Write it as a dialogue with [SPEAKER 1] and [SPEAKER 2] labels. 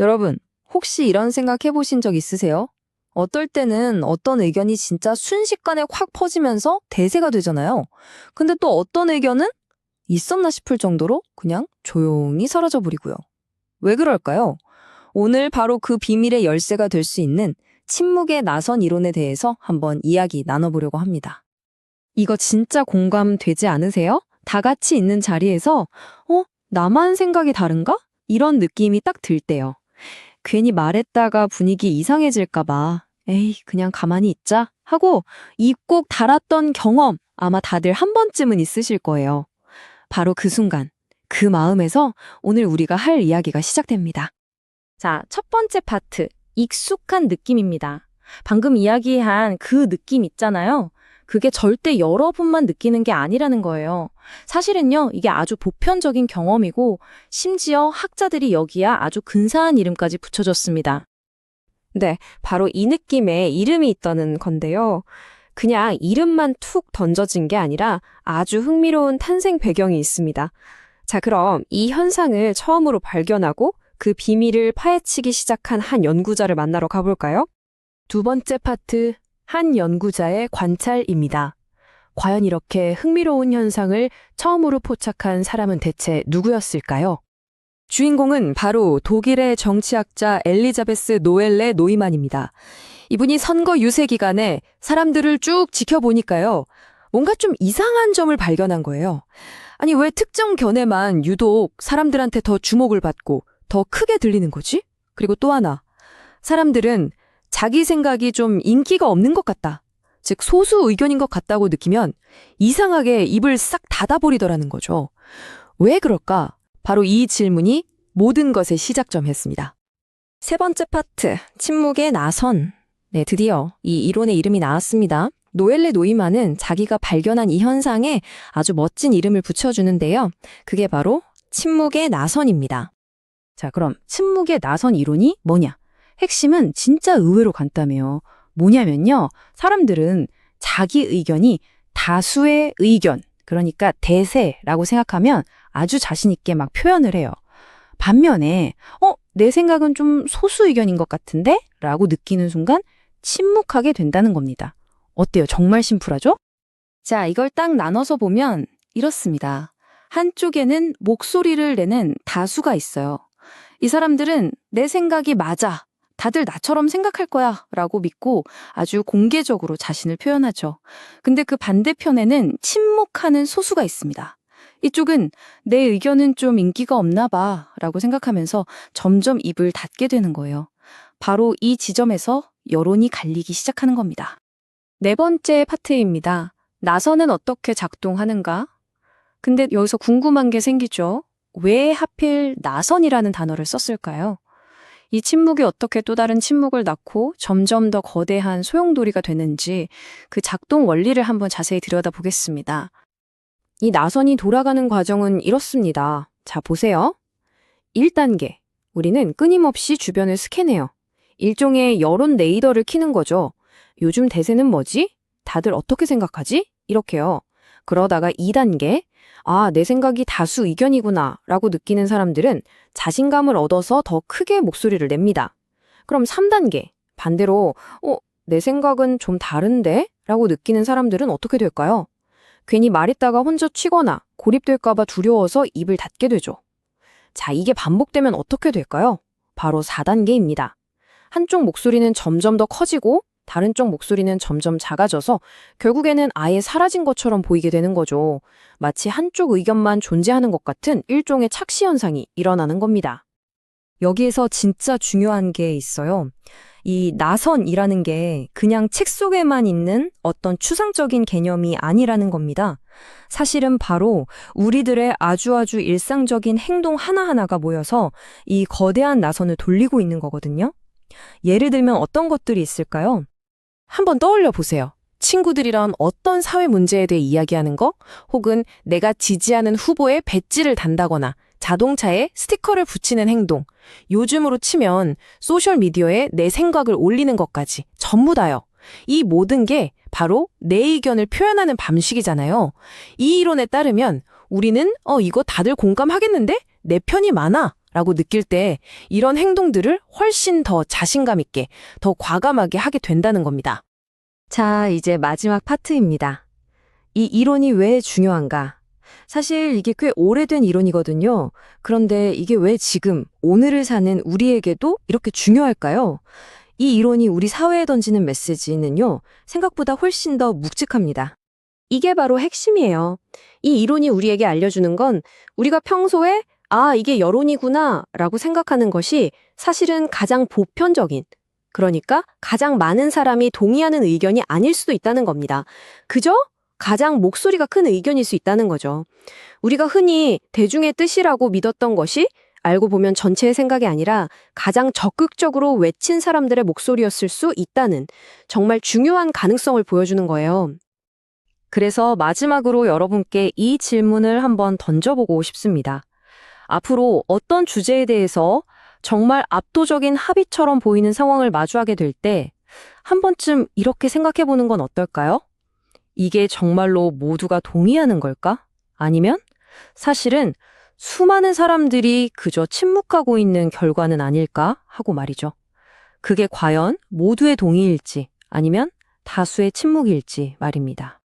[SPEAKER 1] 여러분, 혹시 이런 생각 해보신 적 있으세요? 어떨 때는 어떤 의견이 진짜 순식간에 확 퍼지면서 대세가 되잖아요. 근데 또 어떤 의견은 있었나 싶을 정도로 그냥 조용히 사라져버리고요. 왜 그럴까요? 오늘 바로 그 비밀의 열쇠가 될 수 있는 침묵의 나선 이론에 대해서 한번 이야기 나눠보려고 합니다. 이거 진짜 공감되지 않으세요? 다 같이 있는 자리에서 나만 생각이 다른가? 이런 느낌이 딱 들 때요. 괜히 말했다가 분위기 이상해질까 봐 에이 그냥 가만히 있자 하고 입 꼭 닫았던 경험 아마 다들 한 번쯤은 있으실 거예요. 바로 그 순간, 그 마음에서 오늘 우리가 할 이야기가 시작됩니다. 자, 첫 번째 파트, 익숙한 느낌입니다. 방금 이야기한 그 느낌 있잖아요. 그게 절대 여러분만 느끼는 게 아니라는 거예요. 사실은요, 이게 아주 보편적인 경험이고 심지어 학자들이 여기에 아주 근사한 이름까지 붙여줬습니다. 네, 바로 이 느낌에 이름이 있다는 건데요. 그냥 이름만 툭 던져진 게 아니라 아주 흥미로운 탄생 배경이 있습니다. 자, 그럼 이 현상을 처음으로 발견하고 그 비밀을 파헤치기 시작한 한 연구자를 만나러 가볼까요? 두 번째 파트, 한 연구자의 관찰입니다. 과연 이렇게 흥미로운 현상을 처음으로 포착한 사람은 대체 누구였을까요? 주인공은 바로 독일의 정치학자 엘리자베스 노엘레 노이만입니다. 이분이 선거 유세 기간에 사람들을 쭉 지켜보니까요. 뭔가 좀 이상한 점을 발견한 거예요. 아니, 왜 특정 견해만 유독 사람들한테 더 주목을 받고 더 크게 들리는 거지? 그리고 또 하나, 사람들은 자기 생각이 좀 인기가 없는 것 같다. 즉 소수 의견인 것 같다고 느끼면 이상하게 입을 싹 닫아버리더라는 거죠. 왜 그럴까? 바로 이 질문이 모든 것의 시작점이었습니다. 세 번째 파트, 침묵의 나선. 네, 드디어 이 이론의 이름이 나왔습니다. 노엘레 노이만은 자기가 발견한 이 현상에 아주 멋진 이름을 붙여주는데요. 그게 바로 침묵의 나선입니다. 자, 그럼 침묵의 나선 이론이 뭐냐? 핵심은 진짜 의외로 간단해요. 뭐냐면요. 사람들은 자기 의견이 다수의 의견, 그러니까 대세라고 생각하면 아주 자신 있게 막 표현을 해요. 반면에 내 생각은 좀 소수 의견인 것 같은데? 라고 느끼는 순간 침묵하게 된다는 겁니다. 어때요? 정말 심플하죠? 자, 이걸 딱 나눠서 보면 이렇습니다. 한쪽에는 목소리를 내는 다수가 있어요. 이 사람들은 내 생각이 맞아. 다들 나처럼 생각할 거야 라고 믿고 아주 공개적으로 자신을 표현하죠. 근데 그 반대편에는 침묵하는 소수가 있습니다. 이쪽은 내 의견은 좀 인기가 없나 봐 라고 생각하면서 점점 입을 닫게 되는 거예요. 바로 이 지점에서 여론이 갈리기 시작하는 겁니다. 네 번째 파트입니다. 나선은 어떻게 작동하는가? 근데 여기서 궁금한 게 생기죠. 왜 하필 나선이라는 단어를 썼을까요? 이 침묵이 어떻게 또 다른 침묵을 낳고 점점 더 거대한 소용돌이가 되는지 그 작동 원리를 한번 자세히 들여다보겠습니다. 이 나선이 돌아가는 과정은 이렇습니다. 자, 보세요. 1단계. 우리는 끊임없이 주변을 스캔해요. 일종의 여론 레이더를 키는 거죠. 요즘 대세는 뭐지? 다들 어떻게 생각하지? 이렇게요. 그러다가 2단계. 아, 내 생각이 다수 의견이구나 라고 느끼는 사람들은 자신감을 얻어서 더 크게 목소리를 냅니다. 그럼 3단계. 반대로 내 생각은 좀 다른데? 라고 느끼는 사람들은 어떻게 될까요? 괜히 말했다가 혼자 치거나 고립될까 봐 두려워서 입을 닫게 되죠. 자, 이게 반복되면 어떻게 될까요? 바로 4단계입니다. 한쪽 목소리는 점점 더 커지고 다른 쪽 목소리는 점점 작아져서 결국에는 아예 사라진 것처럼 보이게 되는 거죠. 마치 한쪽 의견만 존재하는 것 같은 일종의 착시 현상이 일어나는 겁니다. 여기에서 진짜 중요한 게 있어요. 이 나선이라는 게 그냥 책 속에만 있는 어떤 추상적인 개념이 아니라는 겁니다. 사실은 바로 우리들의 아주 일상적인 행동 하나하나가 모여서 이 거대한 나선을 돌리고 있는 거거든요. 예를 들면 어떤 것들이 있을까요? 한번 떠올려 보세요. 친구들이랑 어떤 사회 문제에 대해 이야기하는 거, 혹은 내가 지지하는 후보의 배지를 단다거나 자동차에 스티커를 붙이는 행동, 요즘으로 치면 소셜미디어에 내 생각을 올리는 것까지 전부 다요. 이 모든 게 바로 내 의견을 표현하는 방식이잖아요. 이 이론에 따르면 우리는 이거 다들 공감하겠는데? 내 편이 많아
[SPEAKER 2] 라고 느낄 때 이런 행동들을 훨씬 더 자신감 있게, 더 과감하게 하게 된다는 겁니다.
[SPEAKER 3] 자, 이제 마지막 파트입니다. 이 이론이 왜 중요한가? 사실 이게 꽤 오래된 이론이거든요. 그런데 이게 왜 지금, 오늘을 사는 우리에게도 이렇게 중요할까요? 이 이론이 우리 사회에 던지는 메시지는요, 생각보다 훨씬 더 묵직합니다.
[SPEAKER 4] 이게 바로 핵심이에요. 이 이론이 우리에게 알려주는 건 우리가 평소에 이게 여론이구나 라고 생각하는 것이 사실은 가장 보편적인, 그러니까 가장 많은 사람이 동의하는 의견이 아닐 수도 있다는 겁니다. 그저 가장 목소리가 큰 의견일 수 있다는 거죠. 우리가 흔히 대중의 뜻이라고 믿었던 것이 알고 보면 전체의 생각이 아니라 가장 적극적으로 외친 사람들의 목소리였을 수 있다는 정말 중요한 가능성을 보여주는 거예요.
[SPEAKER 3] 그래서 마지막으로 여러분께 이 질문을 한번 던져보고 싶습니다. 앞으로 어떤 주제에 대해서 정말 압도적인 합의처럼 보이는 상황을 마주하게 될 때 한 번쯤 이렇게 생각해 보는 건 어떨까요? 이게 정말로 모두가 동의하는 걸까? 아니면 사실은 수많은 사람들이 그저 침묵하고 있는 결과는 아닐까 하고 말이죠. 그게 과연 모두의 동의일지 아니면 다수의 침묵일지 말입니다.